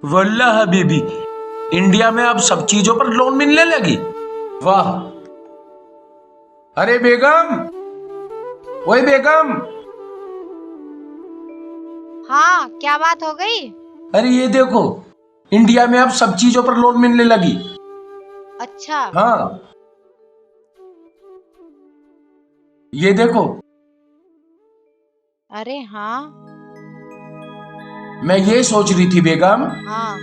वल्लाह Habibi, India में अब सब चीजों पर लोन मिलने लगी। वाह। अरे बेगम, ओए बेगम। हाँ, क्या बात हो गई? अरे ये देखो, इंडिया में अब सब चीजों पर लोन मिलने लगी। अच्छा। हाँ, ये देखो। अरे हाँ। मैं ये सोच रही थी बेगम। हाँ।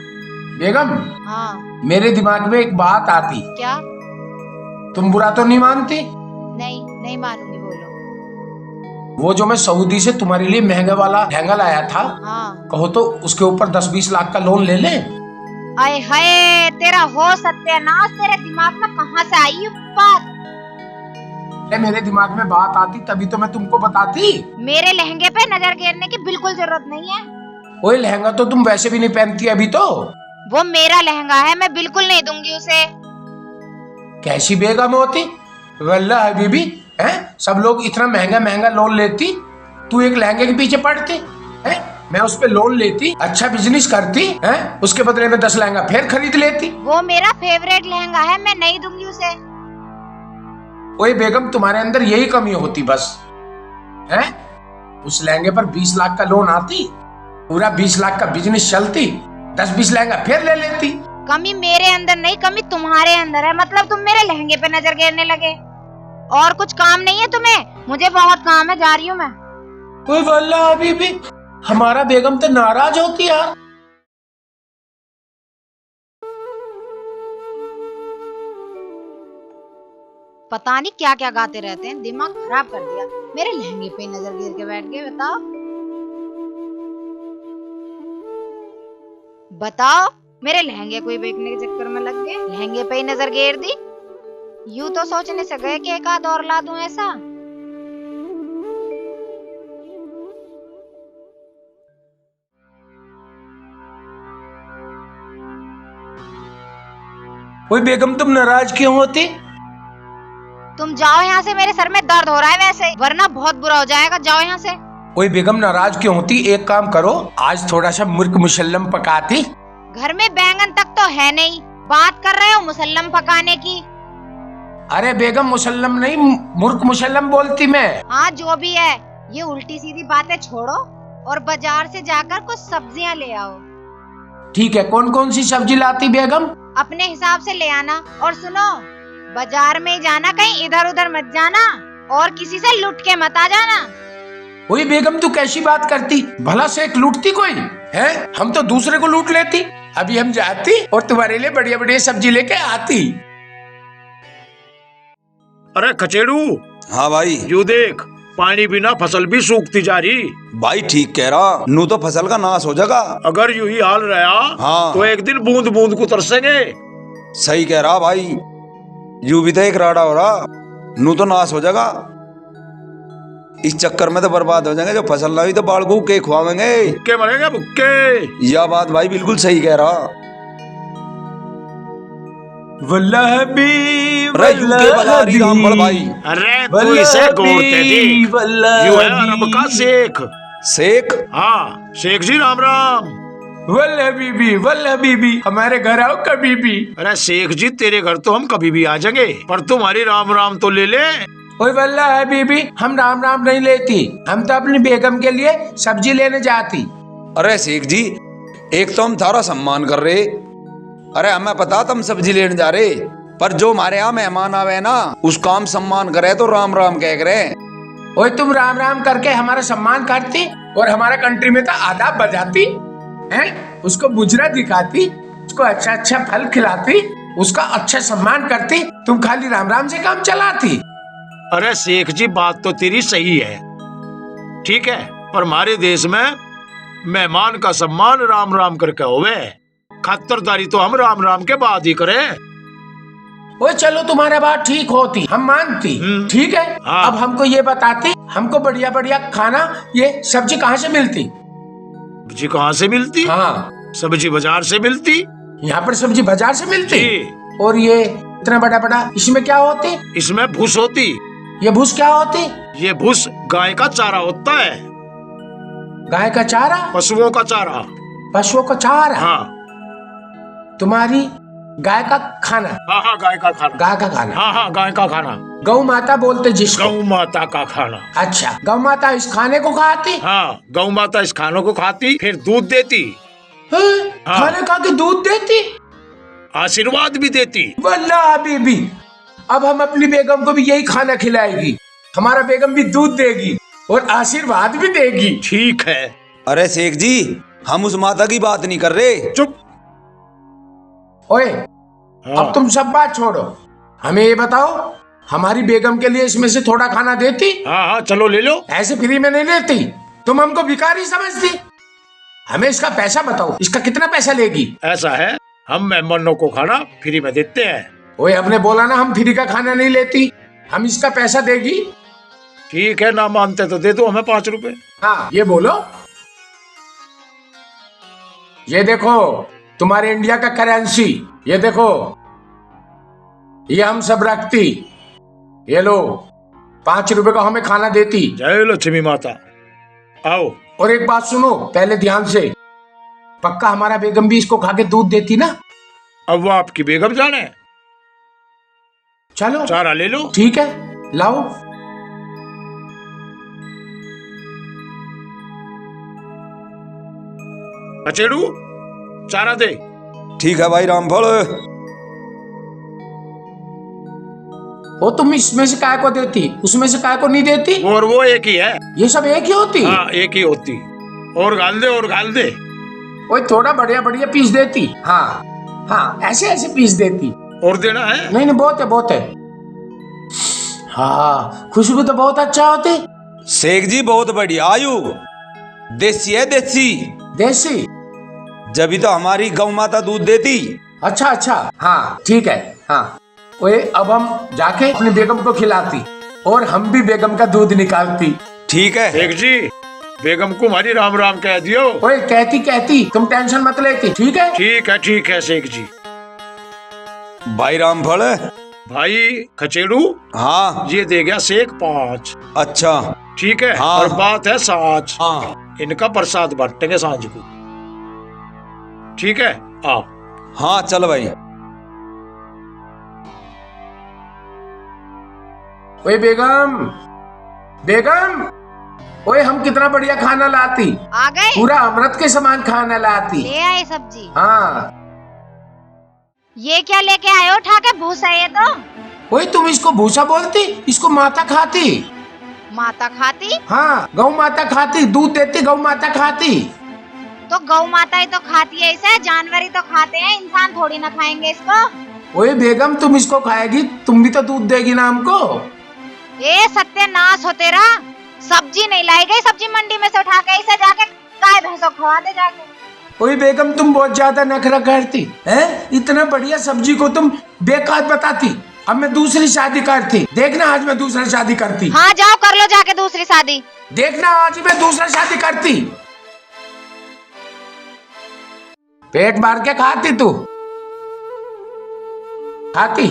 बेगम, हाँ। मेरे दिमाग में एक बात आती। क्या? तुम बुरा तो नहीं मानती? नहीं, नहीं मानूंगी, बोलो। वो जो मैं सऊदी से तुम्हारे लिए महंगा वाला लहंगा लाया था, हाँ। कहो तो उसके ऊपर 10-20 लाख का लोन ले ले। आए हाय, तेरा हो सत्यानाश, तेरे दिमाग में कहाँ से आई ये बात? मेरे दिमाग में बात आती तभी तो मैं तुमको बताती। मेरे लहंगे पे नजर गिरने की बिल्कुल जरूरत नहीं है। ओए लहंगा तो तुम वैसे भी नहीं पहनती अभी तो। वो मेरा लहंगा है, मैं बिल्कुल नहीं दूंगी उसे। कैसी बेगम होती? वल्लाह हबीबी, हैं? सब लोग इतना महंगा महंगा लोन लेती, तू एक लहंगे के पीछे पड़ती हैं? मैं उस पे लोन लेती, अच्छा बिजनेस करती हैं? उसके बदले में 10 लहंगा फिर खरीद लेती। वो मेरा फेवरेट लहंगा है, मैं नहीं दूंगी उसे। ओए बेगम, तुम्हारे अंदर यही कमी होती बस, हैं? उस लहंगे पर 20 लाख का लोन आती, पूरा 20 लाख का बिजनेस चलती, 10-20 लहंगा फिर ले लेती। कमी मेरे अंदर नहीं, कमी तुम्हारे अंदर है। मतलब तुम मेरे लहंगे पे नजर गिरने लगे। और कुछ काम नहीं है तुम्हें? मुझे बहुत काम है, जा रही हूँ मैं। ओए वल्लाह हबीबी, हमारा बेगम तो नाराज होती यार। पता नहीं क्या क्या गाते रहते हैं, दिमाग खराब कर दिया। मेरे लहंगे पे नजर गिर के बैठ गए। बताओ बताओ, मेरे लहंगे कोई बेचने के चक्कर में लग गए, लहंगे पे ही नजर गिर दी। यूं तो सोचने से गए कि एक आध और ला दूं ऐसा। ओए बेगम, तुम नाराज क्यों होती? तुम जाओ यहाँ से, मेरे सर में दर्द हो रहा है वैसे, वरना बहुत बुरा हो जाएगा। जाओ यहाँ से। ओए बेगम, नाराज क्यों होती? एक काम करो, आज थोड़ा सा मुर्ग मुसल्लम पकाती। घर में बैंगन तक तो है नहीं, बात कर रहे हो मुसल्लम पकाने की? अरे बेगम, मुसल्लम नहीं, मुर्ग मुसल्लम बोलती मैं। हाँ, जो भी है, ये उल्टी सीधी बातें छोड़ो और बाजार से जाकर कुछ सब्जियां ले आओ। ठीक है, कौन कौन सी सब्जी लाती बेगम? अपने हिसाब से ले आना। और सुनो, बाजार में ही जाना, कहीं इधर उधर मत जाना, और किसी से लूट के मत आ जाना। ओए बेगम, तू कैसी बात करती? भला से एक लूटती कोई है? हम तो दूसरे को लूट लेती। अभी हम जाती और तुम्हारे लिए बढ़िया बढ़िया सब्जी लेके आती। अरे खचेड़ू। हाँ भाई। यू देख, पानी बिना फसल भी सूखती जा रही। भाई ठीक कह रहा, नू तो फसल का नाश हो जाएगा। अगर यूं ही हाल रहा हाँ। तो एक दिन बूंद बूंद को तरसेंगे। सही कह रहा भाई, यू भी तो एक राडा हो रहा, नू तो नाश हो जाएगा। इस चक्कर में तो बर्बाद हो जाएंगे। जो फसल ना हुई तो बाढ़ को के खुआवेंगे, भुक्के मरेंगे भुक्के। यह बात भाई बिल्कुल सही कह रहा। वल्लाह हबीबी, रामबड़ भाई। अरे तू इसे गौरते देख, यू है अरब का शेख। शेख? हाँ शेख जी, राम राम। वल्लाह बीबी, वल्लाह बीबी, हमारे घर आओ कभी भी। अरे शेख जी, तेरे घर तो हम कभी भी आ जाएंगे, पर तुम्हारी राम राम तो ले ले। ओए वल्लाह है बीबी, हम राम राम नहीं लेती, हम तो अपनी बेगम के लिए सब्जी लेने जाती। अरे शेख जी, एक तो हम थारा सम्मान कर रहे, अरे हमें पता तुम सब्जी लेने जा रहे, पर जो हमारे यहाँ मेहमान आवे ना, उसका हम सम्मान करे तो राम राम कह रहे। ओए तुम राम राम करके हमारा सम्मान करती और हमारा कंट्री में तो आदाब बजाती हैं? उसको बुजरा दिखाती, उसको अच्छा अच्छा फल खिलाती, उसका अच्छा सम्मान करती। तुम खाली राम राम से काम चलाती। अरे शेख जी, बात तो तेरी सही है, ठीक है, पर हमारे देश में मेहमान का सम्मान राम राम करके होवे, खातरदारी तो हम राम राम के बाद ही करें। ओए चलो, तुम्हारा बात ठीक होती, हम मानती, ठीक है। हाँ। अब हमको ये बताती, हमको बढ़िया बढ़िया खाना, ये सब्जी कहाँ से मिलती? सब्जी कहाँ से मिलती? हाँ, सब्जी बाजार से मिलती। यहाँ पर सब्जी बाजार से मिलती। जी। और ये इतना बड़ा बड़ा, इसमें क्या होती? इसमें भूस होती। ये भूस क्या होती? ये भूस गाय का चारा होता है। गाय का चारा? पशुओं का चारा। पशुओं का चारा? हाँ। तुम्हारी गाय का खाना, हाँ गाय का खाना। गाय का खाना, हाँ गाय का खाना। गौ माता बोलते जिसको। गौ माता का खाना। अच्छा, गौ माता इस खाने को खाती? हाँ, गौ माता इस खानों को खाती, फिर दूध देती। हाँ। खाने खा के दूध देती, आशीर्वाद भी देती। वल्लाह बीबी, अब हम अपनी बेगम को भी यही खाना खिलाएगी, हमारा बेगम भी दूध देगी और आशीर्वाद भी देगी। ठीक है। अरे शेख जी, हम उस माता की बात नहीं कर रहे। चुप। ओए, हाँ। अब तुम सब बात छोड़ो, हमें ये बताओ, हमारी बेगम के लिए इसमें से थोड़ा खाना देती? हाँ चलो ले लो। ऐसे फ्री में नहीं लेती, तुम हमको भिखारी समझती। हमें इसका पैसा बताओ, इसका कितना पैसा लेगी? ऐसा है, हम मेहमानों को खाना फ्री में देते हैं। ओए, हमने बोला ना हम फ्री का खाना नहीं लेती, हम इसका पैसा देगी। ठीक है, ना मानते तो दे दो हमें 5 रुपए। हाँ, ये बोलो। ये देखो तुम्हारे इंडिया का करेंसी, ये देखो, ये हम सब रखती, ये लो 5 रुपए का हमें खाना देती। जय लक्ष्मी माता। आओ। और एक बात सुनो पहले ध्यान से, पक्का हमारा बेगम भी इसको खा के दूध देती ना? अब वो आपकी बेगम जाने। चलो चारा ले लो। ठीक है, लाओ। अचेड़ू, चारा दे। ठीक है भाई रामफल। वो तुम इसमें से काय को देती, उसमें से काय को नहीं देती? और वो एक ही है। ये सब एक ही होती? हाँ एक ही होती। और गाल दे, और गाल दे। वो थोड़ा बढ़िया बढ़िया पीस देती। हाँ हाँ, ऐसे ऐसे पीस देती। और देना है? नहीं नहीं, बहुत है बहुत है। हाँ, खुशबू तो बहुत अच्छा होती। शेख जी बहुत बढ़िया आयु, देसी है देसी। देसी? जब तो हमारी गौ माता दूध देती। अच्छा अच्छा, हाँ ठीक है। हाँ, ओए अब हम जाके अपनी बेगम को खिलाती और हम भी बेगम का दूध निकालती। ठीक है शेख जी, बेगम को हमारी राम राम कह दियो। ओए कहती कहती, तुम टेंशन मत लेती। ठीक है ठीक है शेख जी। भाई रामफल। भाई खचेड़ू, हाँ ये दे गया शेख 5। अच्छा ठीक है। हाँ। और बात है 7। हाँ इनका प्रसाद बांटेंगे सांझ को। ठीक है, आओ। हाँ चल भाई। ओए बेगम, बेगम, ओए हम कितना बढ़िया खाना लाती, आ गए? पूरा अमृत के समान खाना लाती। ले आए सब्जी? हाँ। ये क्या लेके आए हो उठा के? भूसा ये तो। ओए तुम इसको भूसा बोलती, इसको माता खाती। माता खाती? हाँ, गौ माता खाती, दूध देती गौ माता खाती। तो गौ माता ही तो खाती है इसे, जानवर ही तो खाते हैं, इंसान थोड़ी ना खाएंगे इसको। ओए बेगम, तुम इसको खाएगी, तुम भी तो दूध देगी ना हमको। ए सत्यानाश हो तेरा, सब्जी नहीं लाई गई, सब्जी मंडी में से उठा के इसे जाके गाय भैंसों को खवा दे जाके। ओए बेगम, तुम बहुत ज्यादा नखरा करती हैं, इतना बढ़िया सब्जी को तुम बेकार बताती। अब मैं दूसरी शादी करती, देखना आज मैं दूसरा शादी करती। हाँ जाओ कर लो जाके दूसरी शादी। देखना आज मैं दूसरा शादी करती। पेट मार के खाती तू, खाती।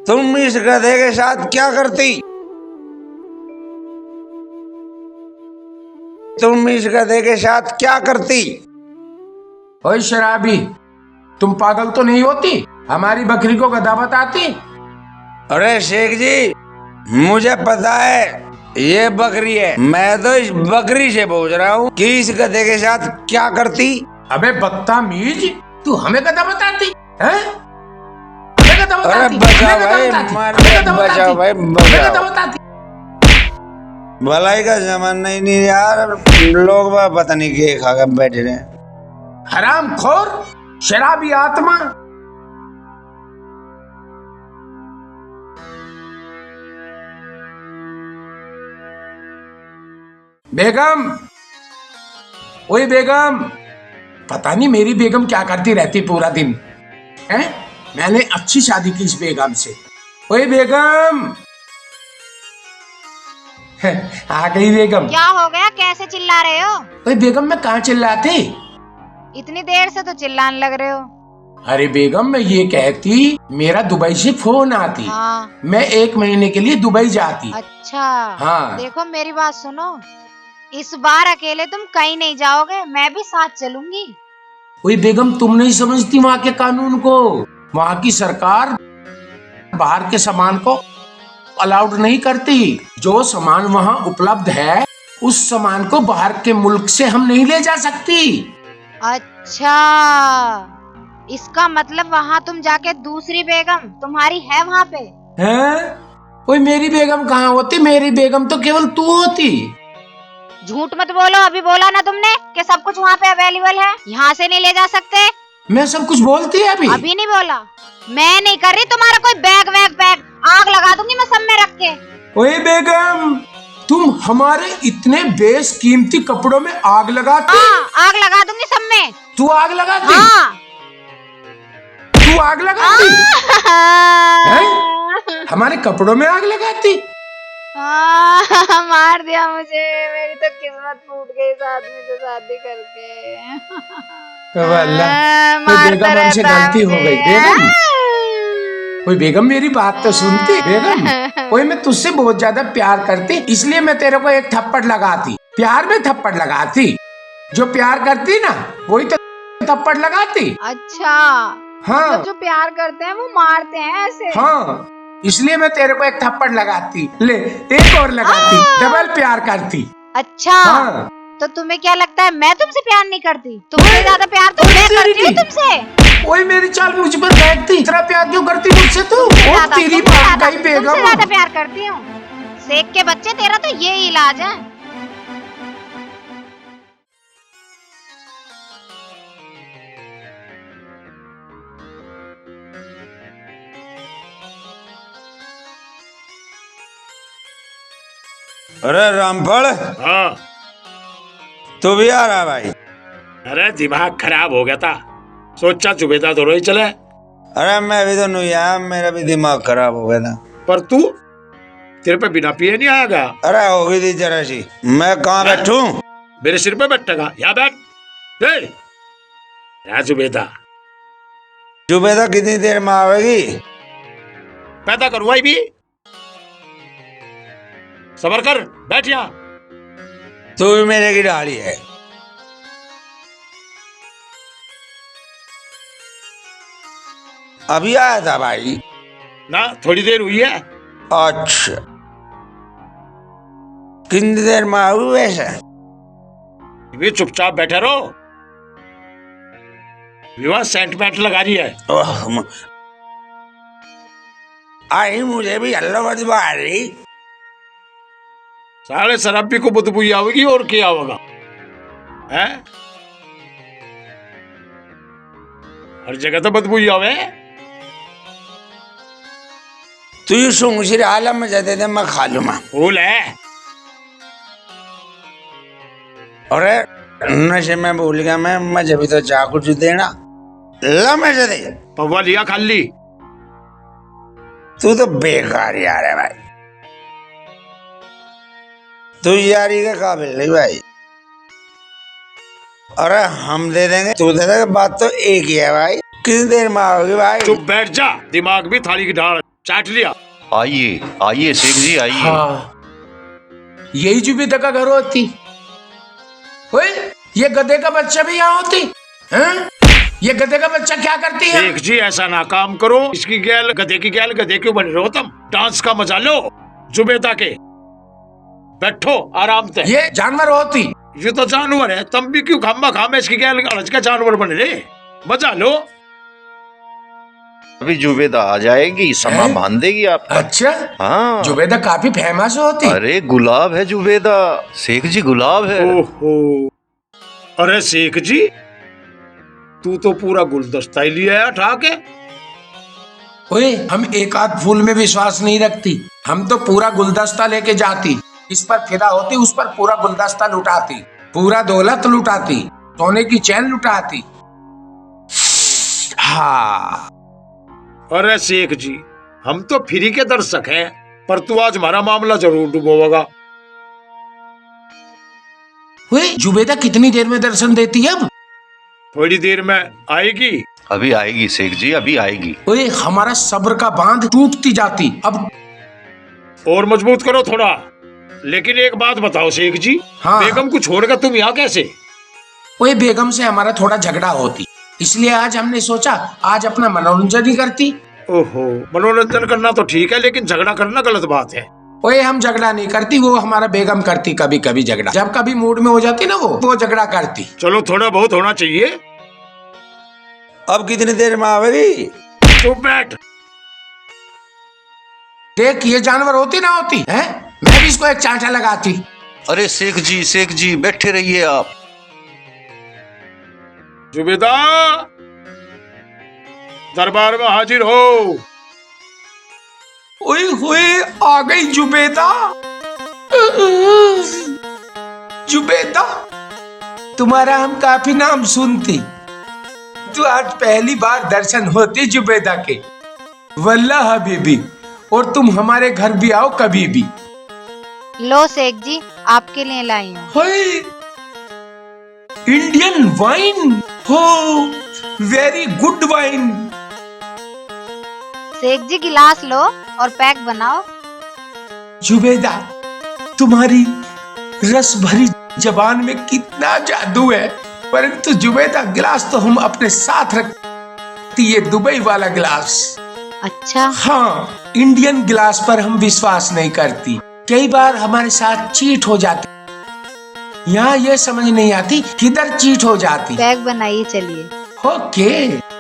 तुम इस गधे के साथ क्या करती? तुम इस गधे के साथ क्या करती? ओए शराबी, तुम पागल तो नहीं होती, हमारी बकरी को गधा बताती? अरे शेख जी, मुझे पता है ये बकरी है, मैं तो इस बकरी से पूछ रहा हूँ कि इस गधे के साथ क्या करती। अबे बदतमीज, तू हमें गधा बताती हैं? हमें गधा अरे बताती? बचाओ हमें गधा भाई, बताती? मार हमें दे, गधा बचाओ बताती? भाई, हमें बचाओ। गधा बताती? भलाई का जमाना ही नहीं यार, लोग वह पता नहीं क्या खा कर बैठे रहे। हराम खोर, शराबी आत्मा। बेगम, ओए बेगम, पता नहीं मेरी बेगम क्या करती रहती पूरा दिन हैं? मैंने अच्छी शादी की इस बेगम से। ओए बेगम, आ गई बेगम। क्या हो गया, कैसे चिल्ला रहे हो? ओए बेगम, मैं कहाँ चिल्लाती? इतनी देर से तो चिल्लाने लग रहे हो। अरे बेगम, मैं ये कहती, मेरा दुबई से फोन आती। हाँ। मैं 1 महीने के लिए दुबई जाती। अच्छा। हाँ। देखो मेरी बात सुनो, इस बार अकेले तुम कहीं नहीं जाओगे, मैं भी साथ चलूंगी। ओए बेगम, तुम नहीं समझती वहाँ के कानून को। वहाँ की सरकार बाहर के सामान को अलाउड नहीं करती। जो सामान वहाँ उपलब्ध है उस सामान को बाहर के मुल्क से हम नहीं ले जा सकती। अच्छा, इसका मतलब वहाँ तुम जाके दूसरी बेगम तुम्हारी है वहाँ पे? हैं? ओए मेरी बेगम कहाँ होती? मेरी बेगम तो केवल तू होती। झूठ मत बोलो, अभी बोला ना तुमने कि सब कुछ वहाँ पे अवेलेबल है, यहाँ से नहीं ले जा सकते। मैं सब कुछ बोलती है अभी नहीं बोला। मैं नहीं कर रही तुम्हारा कोई बैग वैग पैक, आग लगा दूंगी मैं सब में रख के। ओए बेगम, तुम हमारे इतने बेशकीमती कपड़ों में आग लगाती? हाँ, आग लगा दूंगी सब में। तू आग लगाती? हाँ। तू आग लगाती? हैं? हमारे कपड़ों में आग लगाती? मार दिया मुझे, मेरी तो किस्मत फूट गई इस आदमी से शादी करके। बेगम हमसे गलती हो गई। बेगम, कोई बेगम मेरी बात तो सुनती। बेगम, कोई मैं तुझसे बहुत ज्यादा प्यार करती, इसलिए मैं तेरे को एक थप्पड़ लगाती। प्यार में थप्पड़ लगाती। जो प्यार करती ना वही तो थप्पड़ लगाती। अच्छा, हाँ, तो जो प्यार करते हैं वो मारते हैं ऐसे? हाँ, इसलिए मैं तेरे को एक थप्पड़ लगाती। ले, एक और लगाती, डबल प्यार करती। अच्छा, हाँ। तो तुम्हें क्या लगता है मैं तुमसे प्यार नहीं करती? तुमसे ज्यादा प्यार तो मैं करती हूँ तुमसे। ओए मेरी चाल मुझ पर फेंकती, इतना प्यार क्यों करती मुझसे तू? ओ तेरी बात गई बेगम। तुमसे ज्यादा प्यार करती हूँ। सेक के बच्चे, तेरा तो ये इलाज है। अरे रामफल, हाँ। तू भी आ रहा भाई? अरे दिमाग खराब हो गया था, सोचा जुबेदा दोनों ही चले। अरे मैं भी तो नहीं आया, मेरा भी दिमाग खराब हो गया था। पर तू, तेरे पे बिना पिए नहीं आएगा? अरे हो गई थी जरा सी। मैं कहाँ बैठूं? मेरे सिर पे बैठेगा, यहाँ बैठ। जुबेदा, जुबेदा कितनी देर में आवेगी? पैदा करूँगा भी। सबर कर, बैठ यहाँ। तू भी मेरे की डाली है। अभी आया था भाई ना, थोड़ी देर हुई है। अच्छा, कितनी देर में आऊ वैसे? भी चुपचाप बैठे रहो। विवाह सेंटमेंट लगा रही है। आई मुझे भी अल्लाह बदबू आ रही। सारे शराबी को बदबू आवेगी और क्या होगा? हैं? हर जगह तो बदबू आवे। तू ये सूंघ आलम में जाते थे, मैं खा लूँ। फूल है। अरे नशे में भूल गया मैं, मुझे भी तो चाह कुछ देना। ला मुझे दे। पवा लिया खाली। तू तो बेकार यार है भाई, तू यारी के काबिल नहीं भाई। अरे हम दे देंगे, तू दे देगा, बात तो एक ही है भाई। कितनी देर में आओगे भाई? चुप बैठ जा, दिमाग भी थाली की ढाल चाट लिया। आइए आइए शेख जी आइए। हाँ, यही जुबेदा का घर होती। ओए, ये गधे का बच्चा भी यहाँ होती हैं? ये गधे का बच्चा क्या करती है? शेख जी ऐसा ना काम करो। इसकी गैल गधे की गैल, गधे क्यों बन रहे हो तुम? डांस का मजा लो जुबेदा के। बैठो आराम से। ये जानवर होती। ये तो जानवर है, तुम भी क्यों खामा खामे इसकी गैल अलज का जानवर बन रहे? मजा लो। अभी जुबेदा आ जाएगी, समा हैं? बांध देगी आपका। अच्छा, हाँ, जुबेदा काफी फेमस होती। अरे गुलाब है जुबेदा, शेख जी गुलाब है। ओहो, अरे शेख जी, तू तो पूरा गुलदस्ता ही लिया है उठा के। ओए, हम एक आध फूल में विश्वास नहीं रखती, हम तो पूरा गुलदस्ता लेके जाती। इस पर फिदा होती, उस पर पूरा गुलदस्ता लुटाती, पूरा दौलत लुटाती, सोने की चैन लुटाती। हाँ। अरे शेख जी, हम तो फ्री के दर्शक हैं, पर तू आज हमारा मामला जरूर डुबोगा। ओए, जुबेदा कितनी देर में दर्शन देती है अब? थोड़ी देर में आएगी। अभी आएगी शेख जी, अभी आएगी। ओए, हमारा सब्र का बांध टूटती जाती। अब और मजबूत करो थोड़ा। लेकिन एक बात बताओ शेख जी, हाँ। बेगम को छोड़कर तुम यहाँ कैसे? वही बेगम से हमारा थोड़ा झगड़ा होती, इसलिए आज हमने सोचा आज अपना मनोरंजन ही करती। ओहो, मनोरंजन करना तो ठीक है, लेकिन झगड़ा करना गलत बात है। ओए हम झगड़ा नहीं करती, वो हमारा बेगम करती कभी कभी झगड़ा, जब कभी मूड में हो जाती ना वो झगड़ा करती। चलो थोड़ा बहुत होना चाहिए। अब कितनी देर में आवेगी? चुप बैठ। देख ये जानवर होती ना होती है, मैं भी इसको एक चांटा लगाती। अरे शेख जी बैठे रहिए आप। जुबेदा, दरबार में हाजिर हो। ओए होए आ गई जुबेदा। जुबेदा, तुम्हारा हम काफी नाम सुनती, तो आज पहली बार दर्शन होते जुबेदा के। वल्लाह हबीबी, और तुम हमारे घर भी आओ कभी भी। लो शेख जी, आपके लिए लाई हूँ। होए इंडियन वाइन हो, वेरी गुड वाइन। शेख जी गिलास लो और पैक बनाओ। जुबेदा, तुम्हारी रस भरी जबान में कितना जादू है, परंतु जुबेदा गिलास तो हम अपने साथ रखती, ये दुबई वाला गिलास। अच्छा, हाँ, इंडियन गिलास पर हम विश्वास नहीं करती, कई बार हमारे साथ चीट हो जाती, यहाँ ये समझ नहीं आती किधर चीट हो जाती। पैक बनाइए चलिए। ओके।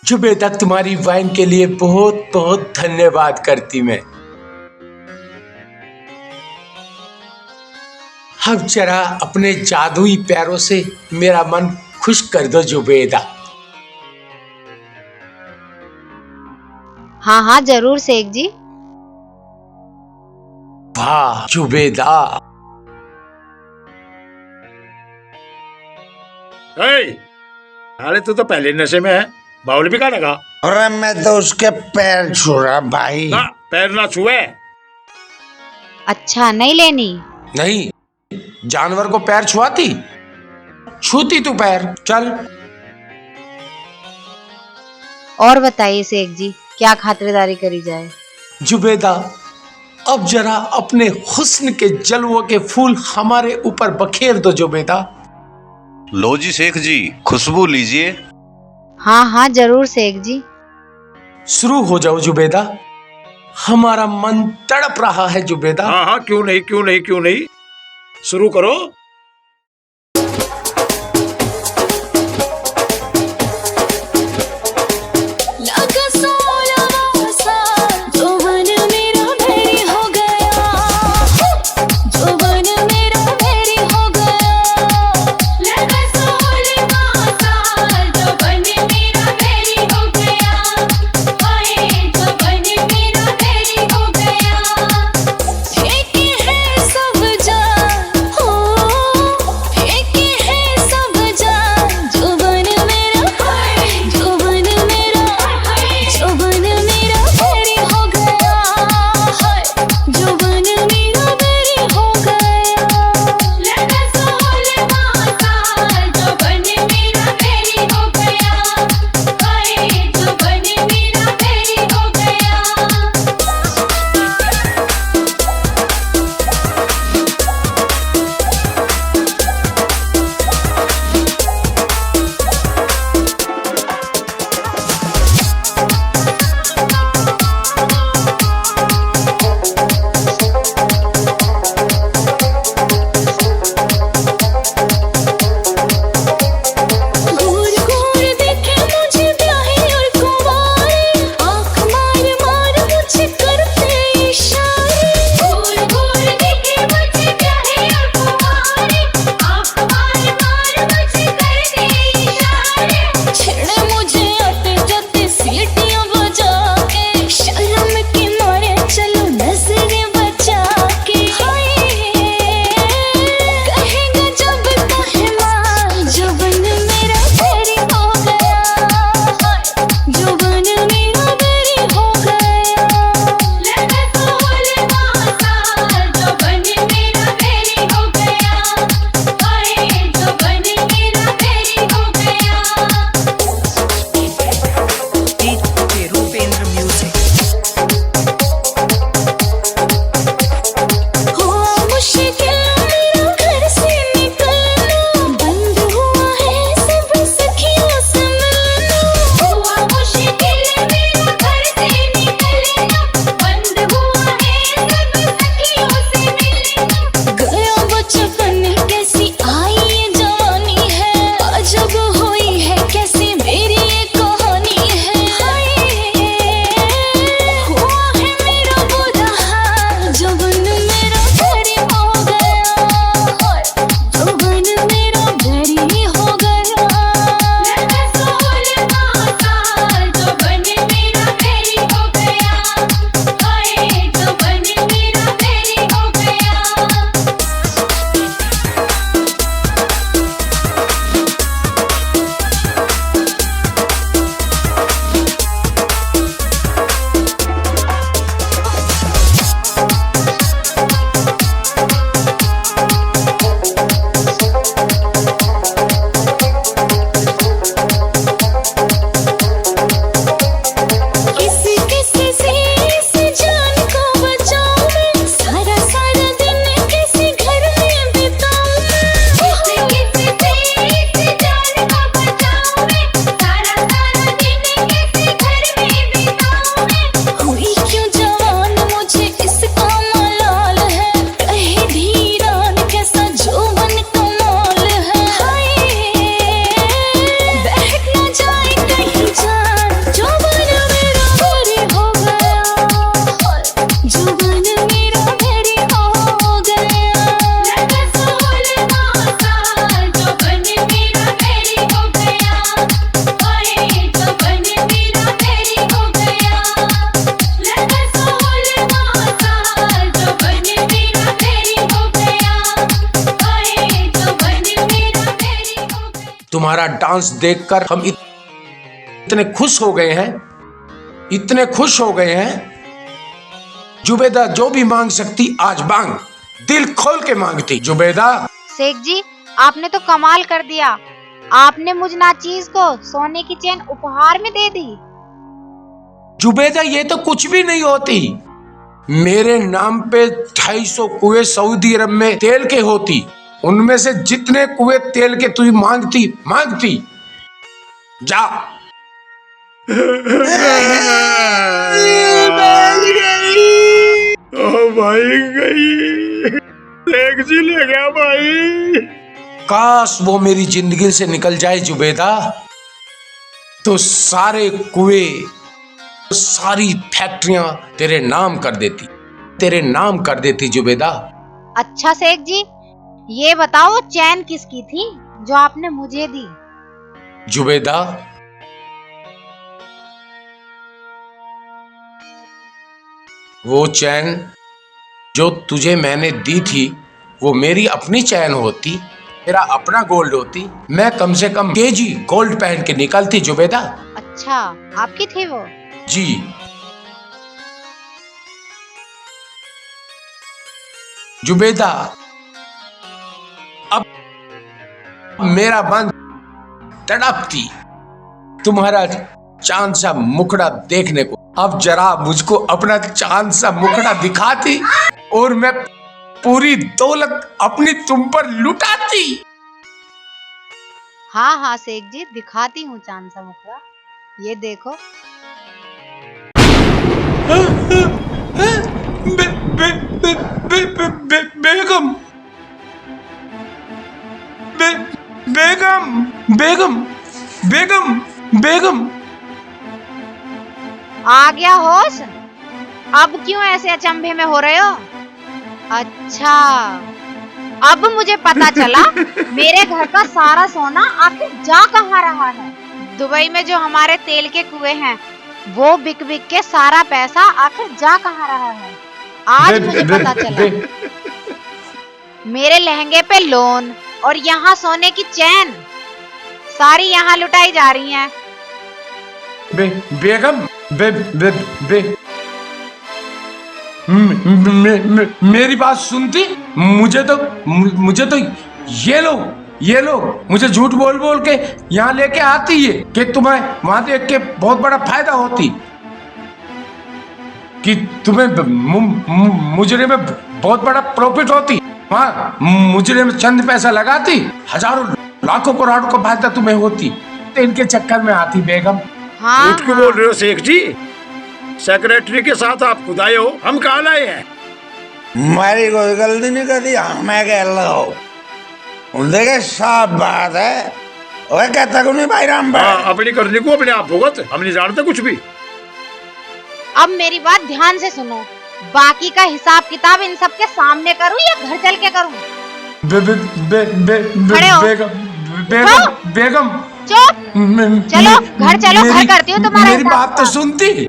जुबेदा, तुम्हारी वाइन के लिए बहुत बहुत धन्यवाद करती मैं। अब जरा अपने जादुई पैरों से मेरा मन खुश कर दो जुबेदा। हाँ हाँ जरूर शेख जी। वाह जुबेदा। अरे तू तो पहले नशे में है, बाउल भी कहा लगा। अरे मैं तो उसके पैर छू रहा भाई। ना पैर ना छुए। अच्छा नहीं लेनी? नहीं, जानवर को पैर छुआती, छूती तू पैर। चल। और बताइए शेख जी, क्या खातिरदारी करी जाए? जुबेदा, अब जरा अपने हुस्न के जलवों के फूल हमारे ऊपर बखेर दो जुबेदा। लो जी शेख जी, खुशबू लीजिए। हाँ हाँ जरूर शेख जी। शुरू हो जाओ जुबेदा, हमारा मन तड़प रहा है जुबेदा। हाँ हाँ क्यों नहीं क्यों नहीं क्यों नहीं, शुरू करो। तुम्हारा डांस देखकर हम इतने खुश हो गए हैं, इतने खुश हो गए हैं। जुबेदा जो भी मांग सकती आज मांग, दिल खोल के मांगती। जुबेदा शेख जी, आपने तो कमाल कर दिया। आपने मुझ नाचीज को सोने की चेन उपहार में दे दी। जुबेदा ये तो कुछ भी नहीं होती। मेरे नाम पे 250 कुएं सऊदी अरब में तेल के होती, उनमें से जितने कुएं तेल के तू मांगती जा। ओ भाई गई, शेख जी ले गया भाई। काश वो मेरी जिंदगी से निकल जाए जुबेदा, तो सारे कुएं, सारी फैक्ट्रियां तेरे नाम कर देती जुबेदा। अच्छा शेख जी, ये बताओ चैन किसकी थी जो आपने मुझे दी? जुबेदा वो चैन जो तुझे मैंने दी थी वो मेरी अपनी चैन होती, तेरा अपना गोल्ड होती। मैं कम से कम केजी गोल्ड पहन के निकलती जुबेदा। अच्छा, आपकी थी वो? जी। जुबेदा अब मेरा मन तड़पती तुम्हारा चांद सा मुखड़ा देखने को। अब जरा मुझको अपना चांद सा मुखड़ा दिखाती और मैं पूरी दौलत अपनी तुम पर लुटाती। हाँ हाँ शेख जी, दिखाती हूँ चांद सा मुखड़ा, ये देखो। बेगम बेगम बेगम बेगम बेगम आ गया होश? अब क्यों ऐसे अचंभे में हो रहे हो? अच्छा, अब मुझे पता चला मेरे घर का सारा सोना आखिर जा कहाँ रहा है। दुबई में जो हमारे तेल के कुएं हैं वो बिक बिक के सारा पैसा आखिर जा कहाँ रहा है। आज मुझे पता चला। मेरे लहंगे पे लोन और यहाँ सोने की चैन सारी यहाँ लुटाई जा रही हैं। बेगम मेरी बात सुनती? मुझे तो ये लोग मुझे झूठ बोल के यहाँ लेके आती है कि तुम्हें वहां देख के बहुत बड़ा फायदा होती, कि तुम्हें मुजरे में बहुत बड़ा प्रॉफिट होती। वहाँ मुजरे में चंद पैसा लगाती, हजारों लाखों करोड़ों का फायदा तुम्हें होती, तो इनके चक्कर में आती बेगम। हाँ, झूठ क्यों बोल रहे हो शेख जी? सेक्रेटरी के साथ आप खुद आए हो, हम कहाँ लाए हैं? मारी कोई गलती नहीं कर दी, मैं कह रहा हूँ। देखे साफ बात है, वह कहता क्यों नहीं भाई राम भाई? हाँ, अपनी करने को अपने आप भुगत, हम नहीं जानते कुछ भी। अब मेरी बात ध्यान से सुनो, बाकी का हिसाब किताब इन सब के सामने करूं या घर चल के करूं? बेगम चुप, चलो घर चलो, घर करती हूँ तुम्हारा मेरी बात तो सुनती।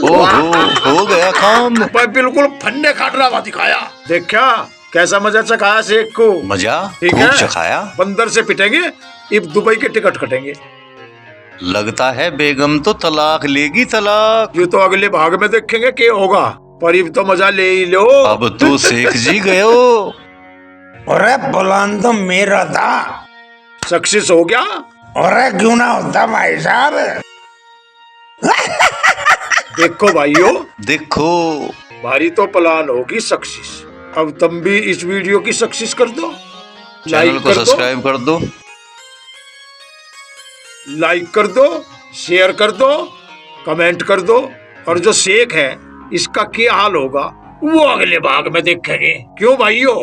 हो गया काम। भाई बिल्कुल फन्ने खाटरा हुआ दिखाया। देखा कैसा मजा चखाया शेख को? मजा ठीक खूब है, चखाया। बंदर से पिटेंगे, अब दुबई के टिकट कटेंगे। लगता है बेगम तो तलाक लेगी, तलाक। ये तो अगले भाग में देखेंगे क्या होगा, पर अब तो मजा ले ही लो। अब तो शेख जी गए हो। अरे प्लान तो मेरा था, सक्सेस हो गया। अरे क्यों ना होता भाई साहब। देखो भाइयों, देखो भारी तो प्लान होगी सक्सेस। अब तुम भी इस वीडियो की सक्सेस कर दो, चैनल को सब्सक्राइब कर दो, लाइक कर दो, शेयर कर दो, कमेंट कर दो। और जो शेख है इसका क्या हाल होगा वो अगले भाग में देखेंगे। क्यों भाइयों?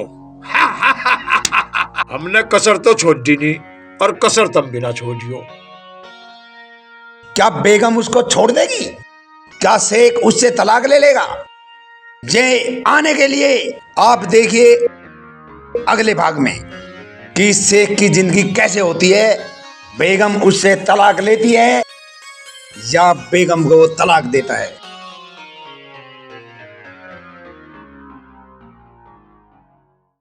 हमने कसर तो छोड़ दी नहीं, और कसर तुम भी ना छोड़ियो। क्या बेगम उसको छोड़ देगी? क्या शेख उससे तलाक ले लेगा? ये आने के लिए आप देखिए अगले भाग में कि शेख की जिंदगी कैसे होती है। बेगम उससे तलाक लेती है या बेगम को तलाक देता है।